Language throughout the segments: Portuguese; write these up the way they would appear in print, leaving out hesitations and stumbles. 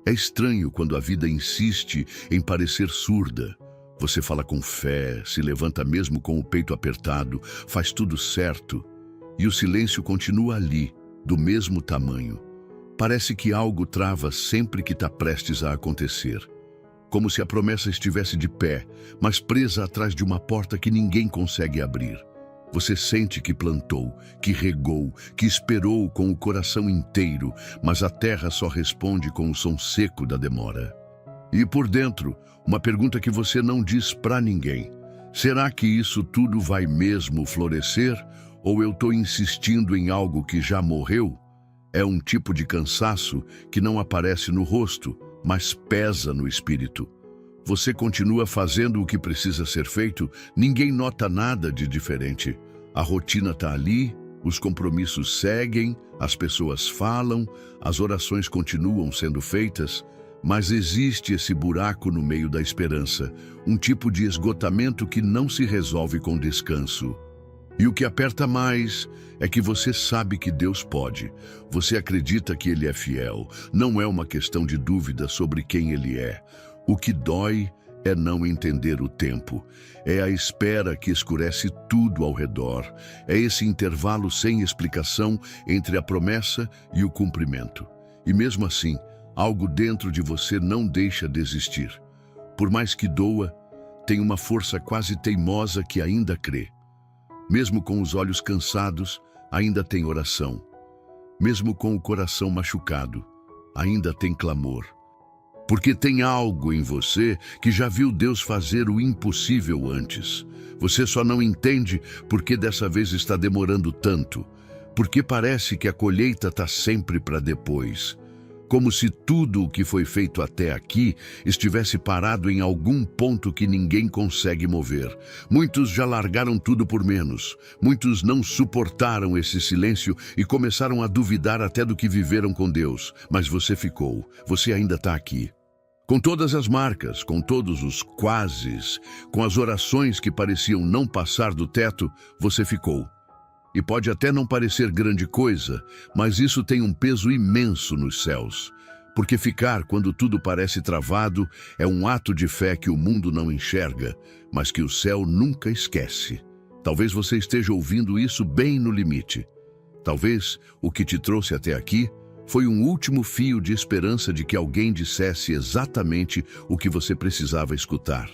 É estranho quando a vida insiste em parecer surda. Você fala com fé, se levanta mesmo com o peito apertado, faz tudo certo, e o silêncio continua ali, do mesmo tamanho. Parece que algo trava sempre que está prestes a acontecer. Como se a promessa estivesse de pé, mas presa atrás de uma porta que ninguém consegue abrir. Você sente que plantou, que regou, que esperou com o coração inteiro, mas a terra só responde com o som seco da demora. E por dentro, uma pergunta que você não diz pra ninguém. Será que isso tudo vai mesmo florescer? Ou eu estou insistindo em algo que já morreu? É um tipo de cansaço que não aparece no rosto, mas pesa no espírito. Você continua fazendo o que precisa ser feito, ninguém nota nada de diferente. A rotina está ali, os compromissos seguem, as pessoas falam, as orações continuam sendo feitas, mas existe esse buraco no meio da esperança, um tipo de esgotamento que não se resolve com descanso. E o que aperta mais é que você sabe que Deus pode. Você acredita que Ele é fiel. Não é uma questão de dúvida sobre quem Ele é. O que dói é não entender o tempo. É a espera que escurece tudo ao redor. É esse intervalo sem explicação entre a promessa e o cumprimento. E mesmo assim, algo dentro de você não deixa desistir. Por mais que doa, tem uma força quase teimosa que ainda crê. Mesmo com os olhos cansados, ainda tem oração. Mesmo com o coração machucado, ainda tem clamor. Porque tem algo em você que já viu Deus fazer o impossível antes. Você só não entende porque dessa vez está demorando tanto. Porque parece que a colheita está sempre para depois. Como se tudo o que foi feito até aqui estivesse parado em algum ponto que ninguém consegue mover. Muitos já largaram tudo por menos. Muitos não suportaram esse silêncio e começaram a duvidar até do que viveram com Deus. Mas você ficou. Você ainda está aqui. Com todas as marcas, com todos os quases, com as orações que pareciam não passar do teto, você ficou. E pode até não parecer grande coisa, mas isso tem um peso imenso nos céus. Porque ficar quando tudo parece travado é um ato de fé que o mundo não enxerga, mas que o céu nunca esquece. Talvez você esteja ouvindo isso bem no limite. Talvez o que te trouxe até aqui foi um último fio de esperança de que alguém dissesse exatamente o que você precisava escutar.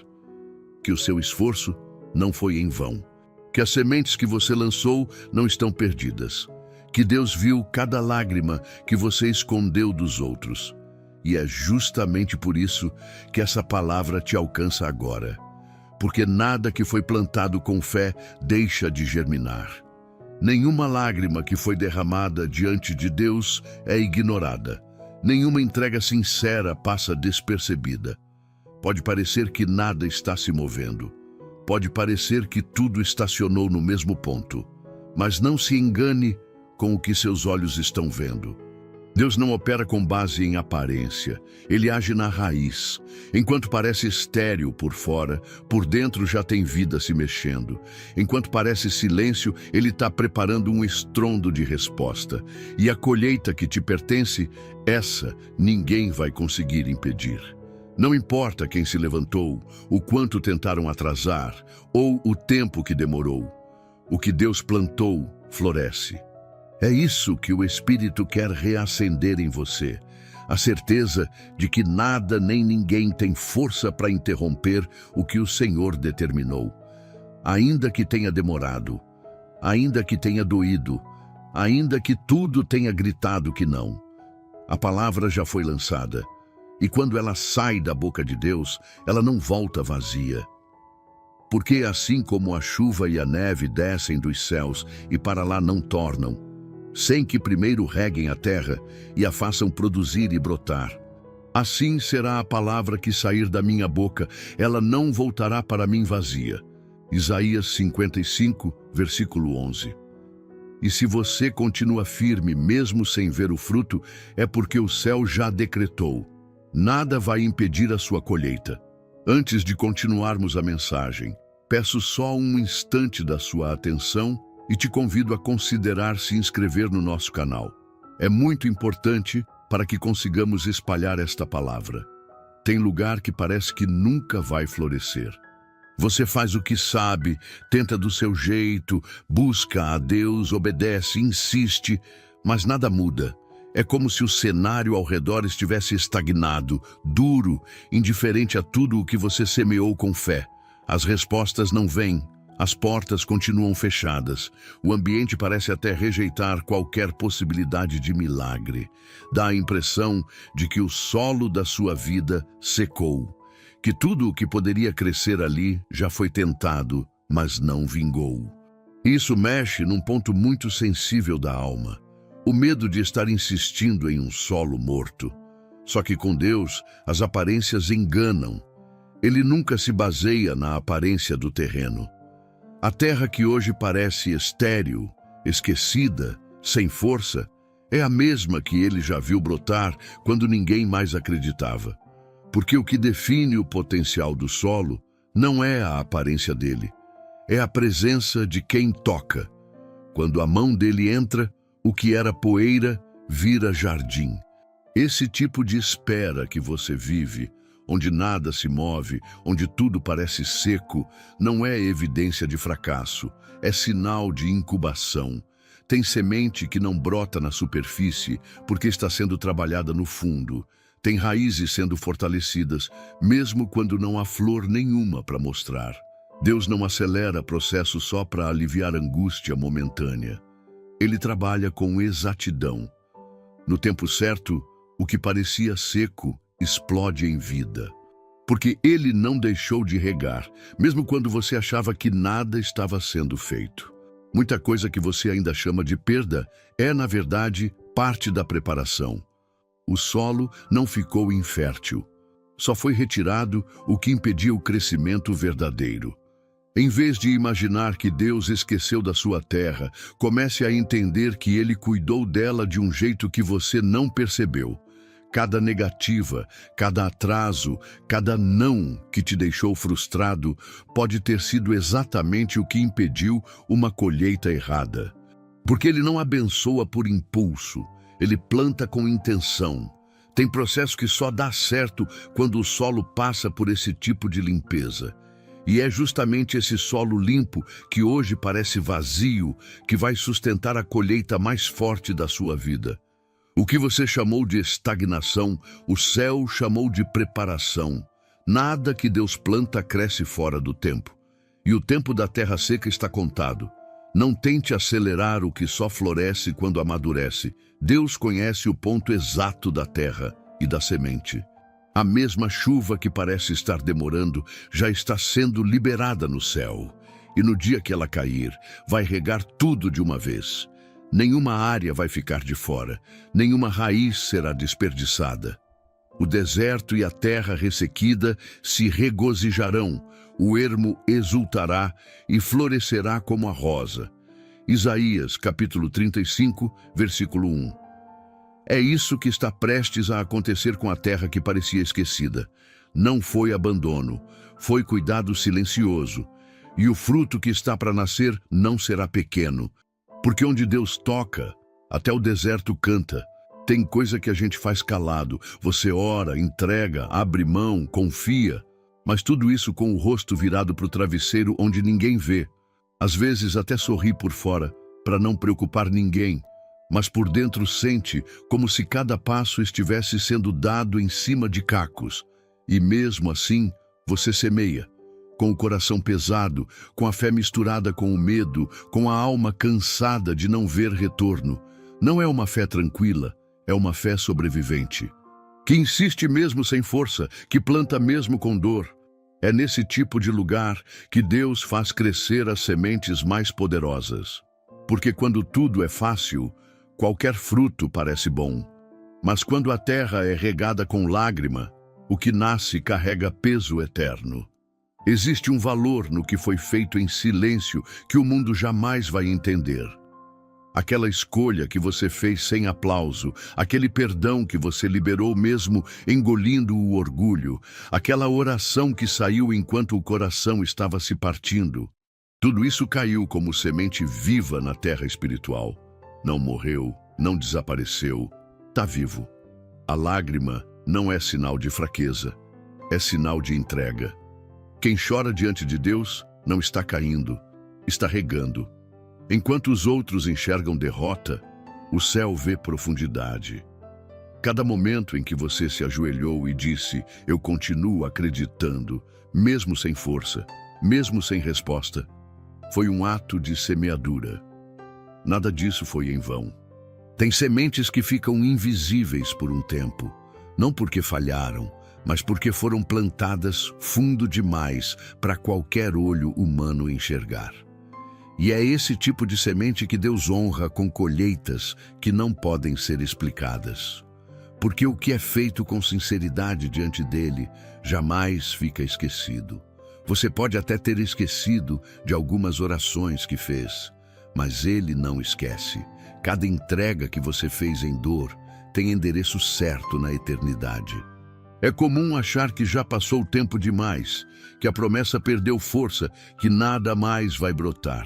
Que o seu esforço não foi em vão. Que as sementes que você lançou não estão perdidas. Que Deus viu cada lágrima que você escondeu dos outros. E é justamente por isso que essa palavra te alcança agora. Porque nada que foi plantado com fé deixa de germinar. Nenhuma lágrima que foi derramada diante de Deus é ignorada. Nenhuma entrega sincera passa despercebida. Pode parecer que nada está se movendo. Pode parecer que tudo estacionou no mesmo ponto, mas não se engane com o que seus olhos estão vendo. Deus não opera com base em aparência, Ele age na raiz. Enquanto parece estéril por fora, por dentro já tem vida se mexendo. Enquanto parece silêncio, Ele está preparando um estrondo de resposta. E a colheita que te pertence, essa ninguém vai conseguir impedir. Não importa quem se levantou, o quanto tentaram atrasar, ou o tempo que demorou. O que Deus plantou, floresce. É isso que o Espírito quer reacender em você. A certeza de que nada nem ninguém tem força para interromper o que o Senhor determinou. Ainda que tenha demorado, ainda que tenha doído, ainda que tudo tenha gritado que não. A palavra já foi lançada. E quando ela sai da boca de Deus, ela não volta vazia. Porque assim como a chuva e a neve descem dos céus e para lá não tornam, sem que primeiro reguem a terra e a façam produzir e brotar, assim será a palavra que sair da minha boca, ela não voltará para mim vazia. Isaías 55, versículo 11. E se você continua firme mesmo sem ver o fruto, é porque o céu já decretou. Nada vai impedir a sua colheita. Antes de continuarmos a mensagem, peço só um instante da sua atenção e te convido a considerar se inscrever no nosso canal. É muito importante para que consigamos espalhar esta palavra. Tem lugar que parece que nunca vai florescer. Você faz o que sabe, tenta do seu jeito, busca a Deus, obedece, insiste, mas nada muda. É como se o cenário ao redor estivesse estagnado, duro, indiferente a tudo o que você semeou com fé. As respostas não vêm, as portas continuam fechadas. O ambiente parece até rejeitar qualquer possibilidade de milagre. Dá a impressão de que o solo da sua vida secou, que tudo o que poderia crescer ali já foi tentado, mas não vingou. Isso mexe num ponto muito sensível da alma. O medo de estar insistindo em um solo morto. Só que com Deus, as aparências enganam. Ele nunca se baseia na aparência do terreno. A terra que hoje parece estéril, esquecida, sem força, é a mesma que ele já viu brotar quando ninguém mais acreditava. Porque o que define o potencial do solo não é a aparência dele, é a presença de quem toca. Quando a mão dele entra, o que era poeira vira jardim. Esse tipo de espera que você vive, onde nada se move, onde tudo parece seco, não é evidência de fracasso, é sinal de incubação. Tem semente que não brota na superfície porque está sendo trabalhada no fundo. Tem raízes sendo fortalecidas, mesmo quando não há flor nenhuma para mostrar. Deus não acelera processo só para aliviar angústia momentânea. Ele trabalha com exatidão. No tempo certo, o que parecia seco explode em vida. Porque ele não deixou de regar, mesmo quando você achava que nada estava sendo feito. Muita coisa que você ainda chama de perda é, na verdade, parte da preparação. O solo não ficou infértil. Só foi retirado o que impedia o crescimento verdadeiro. Em vez de imaginar que Deus esqueceu da sua terra, comece a entender que Ele cuidou dela de um jeito que você não percebeu. Cada negativa, cada atraso, cada não que te deixou frustrado pode ter sido exatamente o que impediu uma colheita errada. Porque Ele não abençoa por impulso, Ele planta com intenção. Tem processo que só dá certo quando o solo passa por esse tipo de limpeza. E é justamente esse solo limpo, que hoje parece vazio, que vai sustentar a colheita mais forte da sua vida. O que você chamou de estagnação, o céu chamou de preparação. Nada que Deus planta cresce fora do tempo. E o tempo da terra seca está contado. Não tente acelerar o que só floresce quando amadurece. Deus conhece o ponto exato da terra e da semente. A mesma chuva que parece estar demorando já está sendo liberada no céu. E no dia que ela cair, vai regar tudo de uma vez. Nenhuma área vai ficar de fora, nenhuma raiz será desperdiçada. O deserto e a terra ressequida se regozijarão, o ermo exultará e florescerá como a rosa. Isaías, capítulo 35, versículo 1. É isso que está prestes a acontecer com a terra que parecia esquecida. Não foi abandono, foi cuidado silencioso. E o fruto que está para nascer não será pequeno. Porque onde Deus toca, até o deserto canta. Tem coisa que a gente faz calado. Você ora, entrega, abre mão, confia. Mas tudo isso com o rosto virado para o travesseiro onde ninguém vê. Às vezes até sorri por fora, para não preocupar ninguém. Mas por dentro sente como se cada passo estivesse sendo dado em cima de cacos. E mesmo assim, você semeia. Com o coração pesado, com a fé misturada com o medo, com a alma cansada de não ver retorno. Não é uma fé tranquila, é uma fé sobrevivente. Que insiste mesmo sem força, que planta mesmo com dor. É nesse tipo de lugar que Deus faz crescer as sementes mais poderosas. Porque quando tudo é fácil, qualquer fruto parece bom. Mas quando a terra é regada com lágrima, o que nasce carrega peso eterno. Existe um valor no que foi feito em silêncio que o mundo jamais vai entender. Aquela escolha que você fez sem aplauso, aquele perdão que você liberou mesmo engolindo o orgulho, aquela oração que saiu enquanto o coração estava se partindo. Tudo isso caiu como semente viva na terra espiritual. Não morreu, não desapareceu, está vivo. A lágrima não é sinal de fraqueza, é sinal de entrega. Quem chora diante de Deus não está caindo, está regando. Enquanto os outros enxergam derrota, o céu vê profundidade. Cada momento em que você se ajoelhou e disse, eu continuo acreditando, mesmo sem força, mesmo sem resposta, foi um ato de semeadura. Nada disso foi em vão. Tem sementes que ficam invisíveis por um tempo, não porque falharam, mas porque foram plantadas fundo demais para qualquer olho humano enxergar. E é esse tipo de semente que Deus honra com colheitas que não podem ser explicadas. Porque o que é feito com sinceridade diante dele jamais fica esquecido. Você pode até ter esquecido de algumas orações que fez, mas ele não esquece. Cada entrega que você fez em dor tem endereço certo na eternidade. É comum achar que já passou o tempo demais, que a promessa perdeu força, que nada mais vai brotar.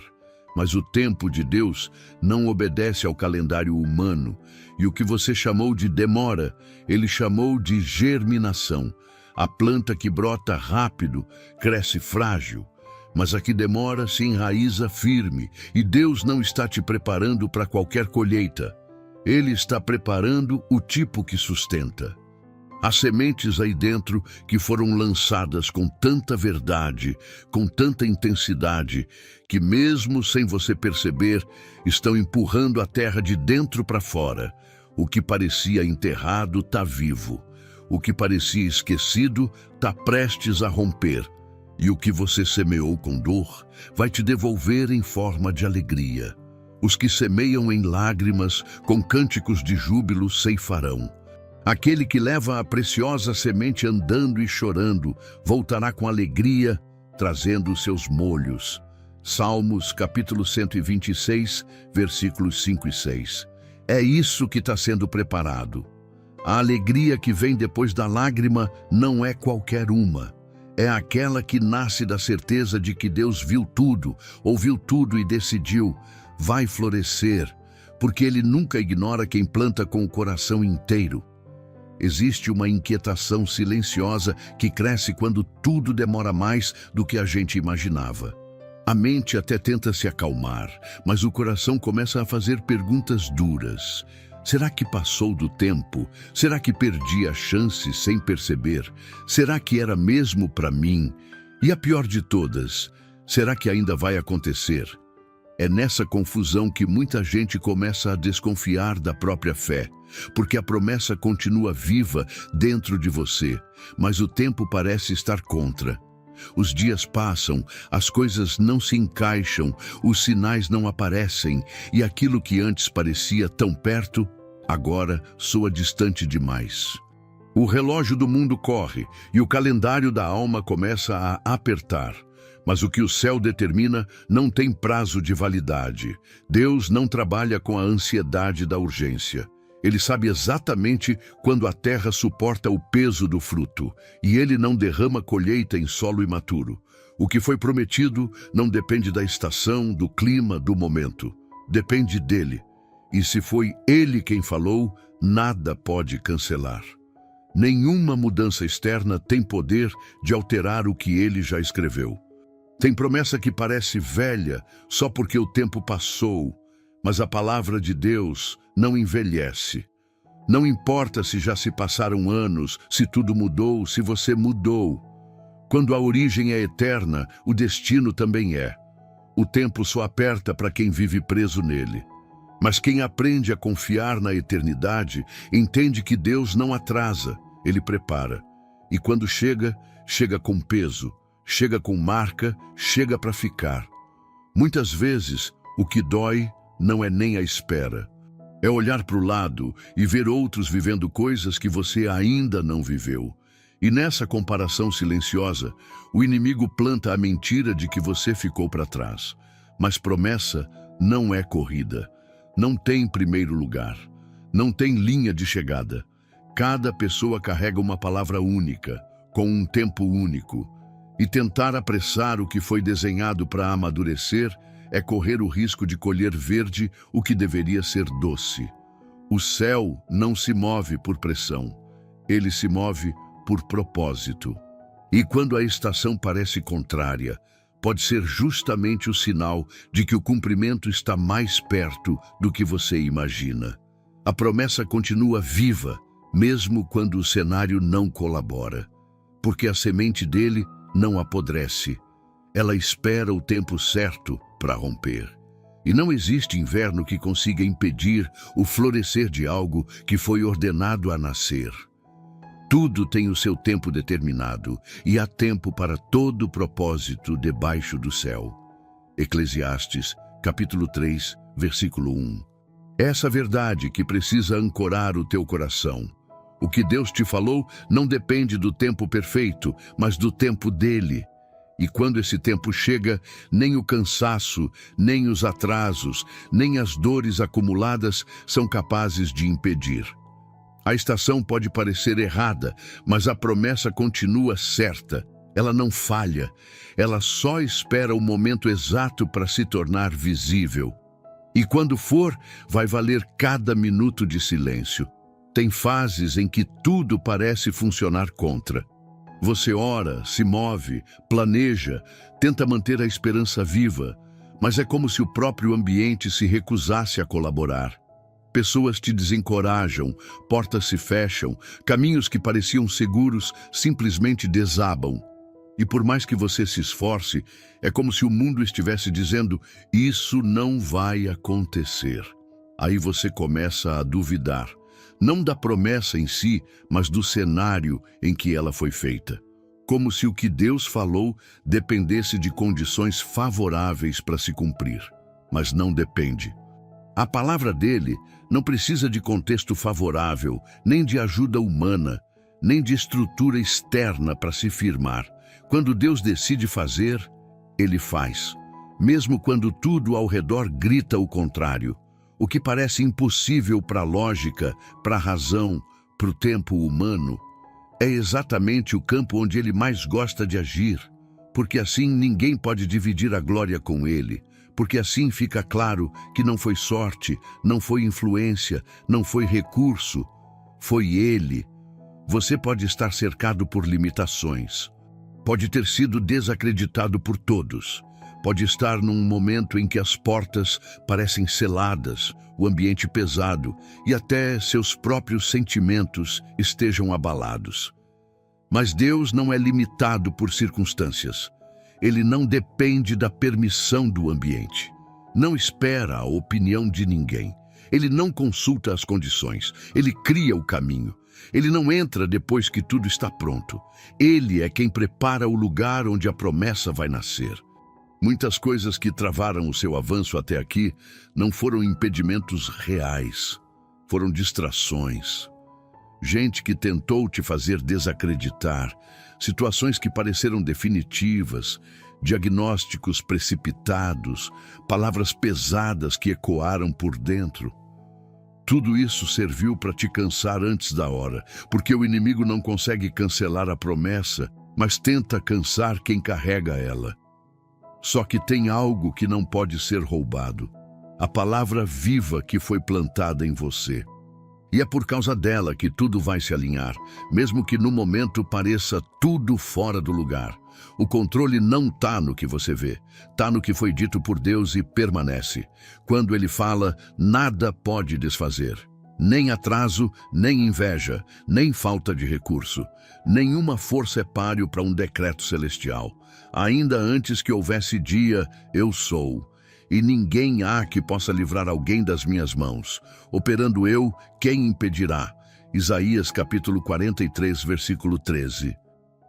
Mas o tempo de Deus não obedece ao calendário humano, e o que você chamou de demora, ele chamou de germinação. A planta que brota rápido cresce frágil, mas a que demora se enraiza firme, e Deus não está te preparando para qualquer colheita. Ele está preparando o tipo que sustenta. Há sementes aí dentro que foram lançadas com tanta verdade, com tanta intensidade, que mesmo sem você perceber, estão empurrando a terra de dentro para fora. O que parecia enterrado está vivo. O que parecia esquecido está prestes a romper. E o que você semeou com dor vai te devolver em forma de alegria. Os que semeiam em lágrimas, com cânticos de júbilo, ceifarão. Aquele que leva a preciosa semente andando e chorando, voltará com alegria, trazendo os seus molhos. Salmos, capítulo 126, versículos 5 e 6. É isso que está sendo preparado. A alegria que vem depois da lágrima não é qualquer uma. É aquela que nasce da certeza de que Deus viu tudo, ouviu tudo e decidiu, vai florescer, porque Ele nunca ignora quem planta com o coração inteiro. Existe uma inquietação silenciosa que cresce quando tudo demora mais do que a gente imaginava. A mente até tenta se acalmar, mas o coração começa a fazer perguntas duras. Será que passou do tempo? Será que perdi a chance sem perceber? Será que era mesmo para mim? E a pior de todas, será que ainda vai acontecer? É nessa confusão que muita gente começa a desconfiar da própria fé, porque a promessa continua viva dentro de você, mas o tempo parece estar contra. Os dias passam, as coisas não se encaixam, os sinais não aparecem, e aquilo que antes parecia tão perto, agora soa distante demais. O relógio do mundo corre, e o calendário da alma começa a apertar. Mas o que o céu determina não tem prazo de validade. Deus não trabalha com a ansiedade da urgência. Ele sabe exatamente quando a terra suporta o peso do fruto, e ele não derrama colheita em solo imaturo. O que foi prometido não depende da estação, do clima, do momento. Depende dele. E se foi ele quem falou, nada pode cancelar. Nenhuma mudança externa tem poder de alterar o que ele já escreveu. Tem promessa que parece velha só porque o tempo passou, mas a palavra de Deus não envelhece. Não importa se já se passaram anos, se tudo mudou, se você mudou. Quando a origem é eterna, o destino também é. O tempo só aperta para quem vive preso nele. Mas quem aprende a confiar na eternidade, entende que Deus não atrasa, ele prepara. E quando chega, chega com peso. Chega com marca, chega para ficar. Muitas vezes, o que dói não é nem a espera. É olhar para o lado e ver outros vivendo coisas que você ainda não viveu. E nessa comparação silenciosa, o inimigo planta a mentira de que você ficou para trás. Mas promessa não é corrida. Não tem primeiro lugar. Não tem linha de chegada. Cada pessoa carrega uma palavra única, com um tempo único. E tentar apressar o que foi desenhado para amadurecer é correr o risco de colher verde o que deveria ser doce. O céu não se move por pressão, ele se move por propósito. E quando a estação parece contrária, pode ser justamente o sinal de que o cumprimento está mais perto do que você imagina. A promessa continua viva, mesmo quando o cenário não colabora, porque a semente dele não apodrece. Ela espera o tempo certo para romper. E não existe inverno que consiga impedir o florescer de algo que foi ordenado a nascer. Tudo tem o seu tempo determinado e há tempo para todo propósito debaixo do céu. Eclesiastes, capítulo 3, versículo 1. Essa verdade que precisa ancorar o teu coração. O que Deus te falou não depende do tempo perfeito, mas do tempo dele. E quando esse tempo chega, nem o cansaço, nem os atrasos, nem as dores acumuladas são capazes de impedir. A estação pode parecer errada, mas a promessa continua certa. Ela não falha. Ela só espera o momento exato para se tornar visível. E quando for, vai valer cada minuto de silêncio. Tem fases em que tudo parece funcionar contra. Você ora, se move, planeja, tenta manter a esperança viva, mas é como se o próprio ambiente se recusasse a colaborar. Pessoas te desencorajam, portas se fecham, caminhos que pareciam seguros simplesmente desabam. E por mais que você se esforce, é como se o mundo estivesse dizendo: isso não vai acontecer. Aí você começa a duvidar. Não da promessa em si, mas do cenário em que ela foi feita. Como se o que Deus falou dependesse de condições favoráveis para se cumprir. Mas não depende. A palavra dele não precisa de contexto favorável, nem de ajuda humana, nem de estrutura externa para se firmar. Quando Deus decide fazer, ele faz. Mesmo quando tudo ao redor grita o contrário. O que parece impossível para a lógica, para a razão, para o tempo humano, é exatamente o campo onde ele mais gosta de agir, porque assim ninguém pode dividir a glória com ele, porque assim fica claro que não foi sorte, não foi influência, não foi recurso, foi ele. Você pode estar cercado por limitações, pode ter sido desacreditado por todos, pode estar num momento em que as portas parecem seladas, o ambiente pesado e até seus próprios sentimentos estejam abalados. Mas Deus não é limitado por circunstâncias. Ele não depende da permissão do ambiente. Não espera a opinião de ninguém. Ele não consulta as condições. Ele cria o caminho. Ele não entra depois que tudo está pronto. Ele é quem prepara o lugar onde a promessa vai nascer. Muitas coisas que travaram o seu avanço até aqui não foram impedimentos reais, foram distrações. Gente que tentou te fazer desacreditar, situações que pareceram definitivas, diagnósticos precipitados, palavras pesadas que ecoaram por dentro. Tudo isso serviu para te cansar antes da hora, porque o inimigo não consegue cancelar a promessa, mas tenta cansar quem carrega ela. Só que tem algo que não pode ser roubado: a palavra viva que foi plantada em você. E é por causa dela que tudo vai se alinhar, mesmo que no momento pareça tudo fora do lugar. O controle não está no que você vê, está no que foi dito por Deus e permanece. Quando ele fala, nada pode desfazer. Nem atraso, nem inveja, nem falta de recurso. Nenhuma força é páreo para um decreto celestial. Ainda antes que houvesse dia, eu sou. E ninguém há que possa livrar alguém das minhas mãos. Operando eu, quem impedirá? Isaías capítulo 43, versículo 13.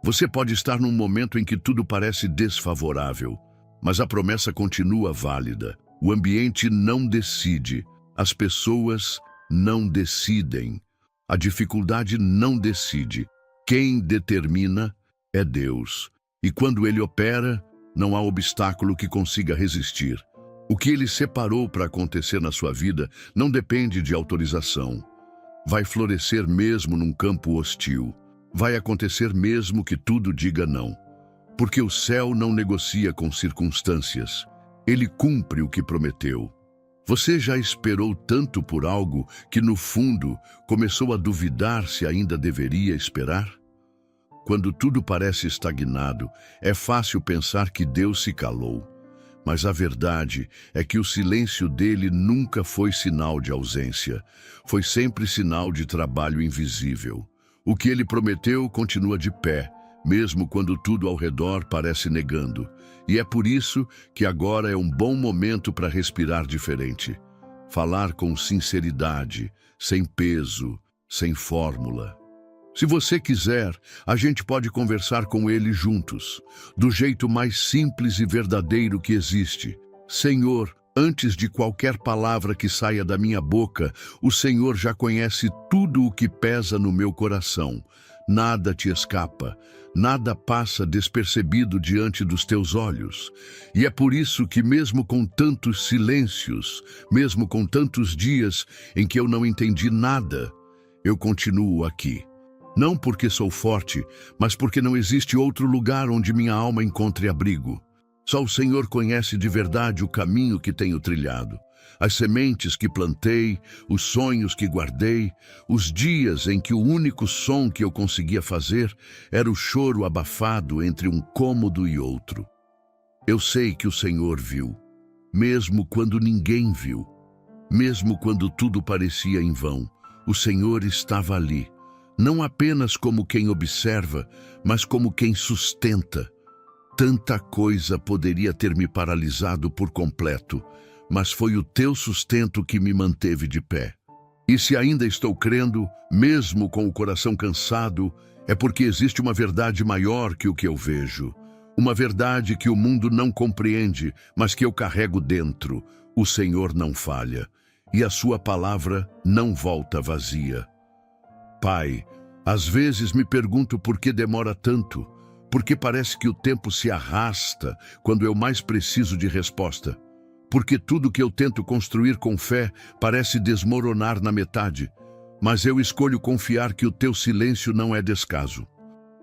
Você pode estar num momento em que tudo parece desfavorável, mas a promessa continua válida. O ambiente não decide, as pessoas não decidem, a dificuldade não decide. Quem determina é Deus. E quando ele opera, não há obstáculo que consiga resistir. O que ele separou para acontecer na sua vida não depende de autorização. Vai florescer mesmo num campo hostil. Vai acontecer mesmo que tudo diga não. Porque o céu não negocia com circunstâncias. Ele cumpre o que prometeu. Você já esperou tanto por algo que, no fundo, começou a duvidar se ainda deveria esperar? Quando tudo parece estagnado, é fácil pensar que Deus se calou. Mas a verdade é que o silêncio dele nunca foi sinal de ausência. Foi sempre sinal de trabalho invisível. O que ele prometeu continua de pé, mesmo quando tudo ao redor parece negando. E é por isso que agora é um bom momento para respirar diferente. Falar com sinceridade, sem peso, sem fórmula. Se você quiser, a gente pode conversar com ele juntos, do jeito mais simples e verdadeiro que existe. Senhor, antes de qualquer palavra que saia da minha boca, o Senhor já conhece tudo o que pesa no meu coração. Nada te escapa, nada passa despercebido diante dos teus olhos. E é por isso que mesmo com tantos silêncios, mesmo com tantos dias em que eu não entendi nada, eu continuo aqui. Não porque sou forte, mas porque não existe outro lugar onde minha alma encontre abrigo. Só o Senhor conhece de verdade o caminho que tenho trilhado, as sementes que plantei, os sonhos que guardei, os dias em que o único som que eu conseguia fazer era o choro abafado entre um cômodo e outro. Eu sei que o Senhor viu, mesmo quando ninguém viu, mesmo quando tudo parecia em vão, o Senhor estava ali. Não apenas como quem observa, mas como quem sustenta. Tanta coisa poderia ter me paralisado por completo, mas foi o teu sustento que me manteve de pé. E se ainda estou crendo, mesmo com o coração cansado, é porque existe uma verdade maior que o que eu vejo. Uma verdade que o mundo não compreende, mas que eu carrego dentro. O Senhor não falha, e a sua palavra não volta vazia. Pai, às vezes me pergunto por que demora tanto, porque parece que o tempo se arrasta quando eu mais preciso de resposta, porque tudo que eu tento construir com fé parece desmoronar na metade, mas eu escolho confiar que o teu silêncio não é descaso,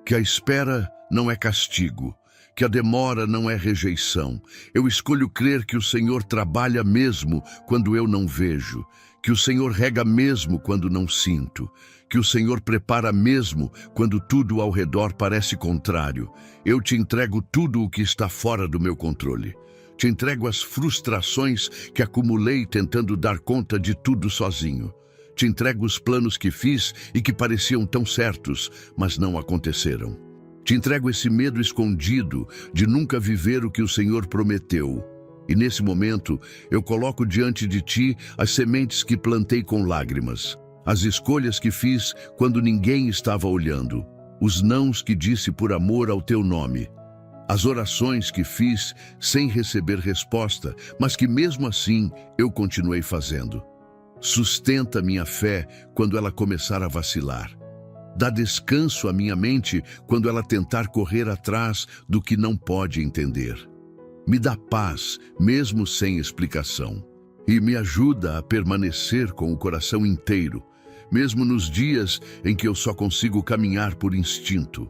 que a espera não é castigo, que a demora não é rejeição. Eu escolho crer que o Senhor trabalha mesmo quando eu não vejo, que o Senhor rega mesmo quando não sinto, que o Senhor prepara mesmo quando tudo ao redor parece contrário. Eu te entrego tudo o que está fora do meu controle. Te entrego as frustrações que acumulei tentando dar conta de tudo sozinho. Te entrego os planos que fiz e que pareciam tão certos, mas não aconteceram. Te entrego esse medo escondido de nunca viver o que o Senhor prometeu. E nesse momento, eu coloco diante de ti as sementes que plantei com lágrimas, as escolhas que fiz quando ninguém estava olhando, os nãos que disse por amor ao teu nome, as orações que fiz sem receber resposta, mas que mesmo assim eu continuei fazendo. Sustenta minha fé quando ela começar a vacilar. Dá descanso à minha mente quando ela tentar correr atrás do que não pode entender. Me dá paz, mesmo sem explicação. E me ajuda a permanecer com o coração inteiro, mesmo nos dias em que eu só consigo caminhar por instinto.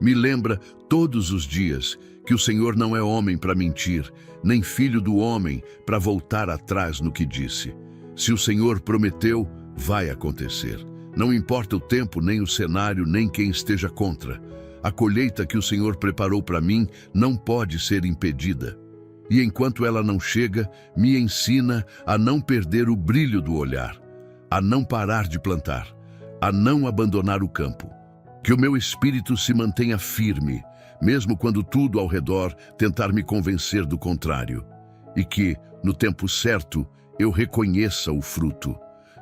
Me lembra todos os dias que o Senhor não é homem para mentir, nem filho do homem para voltar atrás no que disse. Se o Senhor prometeu, vai acontecer. Não importa o tempo, nem o cenário, nem quem esteja contra. A colheita que o Senhor preparou para mim não pode ser impedida. E enquanto ela não chega, me ensina a não perder o brilho do olhar, a não parar de plantar, a não abandonar o campo. Que o meu espírito se mantenha firme, mesmo quando tudo ao redor tentar me convencer do contrário. E que, no tempo certo, eu reconheça o fruto.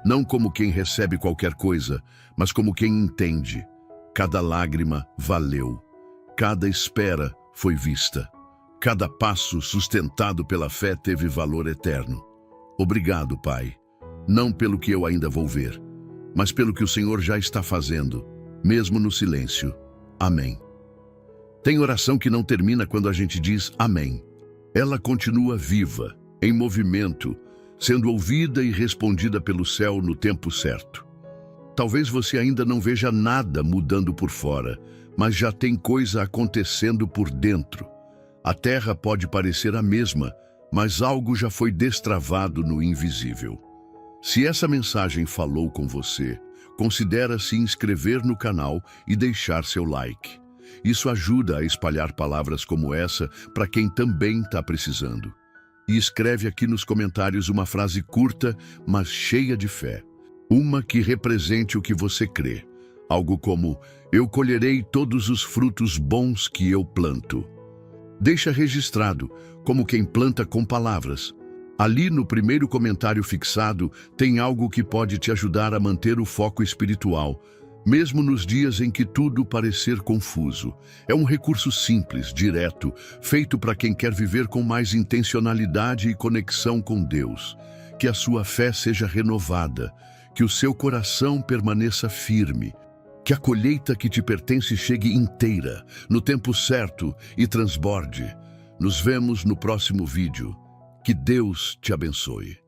Não como quem recebe qualquer coisa, mas como quem entende. Cada lágrima valeu. Cada espera foi vista. Cada passo sustentado pela fé teve valor eterno. Obrigado, Pai. Não pelo que eu ainda vou ver, mas pelo que o Senhor já está fazendo, mesmo no silêncio. Amém. Tem oração que não termina quando a gente diz amém. Ela continua viva, em movimento, sendo ouvida e respondida pelo céu no tempo certo. Talvez você ainda não veja nada mudando por fora, mas já tem coisa acontecendo por dentro. A terra pode parecer a mesma, mas algo já foi destravado no invisível. Se essa mensagem falou com você, considere se inscrever no canal e deixar seu like. Isso ajuda a espalhar palavras como essa para quem também está precisando. E escreve aqui nos comentários uma frase curta, mas cheia de fé. Uma que represente o que você crê. Algo como: eu colherei todos os frutos bons que eu planto. Deixa registrado, como quem planta com palavras. Ali no primeiro comentário fixado, tem algo que pode te ajudar a manter o foco espiritual, mesmo nos dias em que tudo parecer confuso. É um recurso simples, direto, feito para quem quer viver com mais intencionalidade e conexão com Deus. Que a sua fé seja renovada, que o seu coração permaneça firme, que a colheita que te pertence chegue inteira, no tempo certo e transborde. Nos vemos no próximo vídeo. Que Deus te abençoe.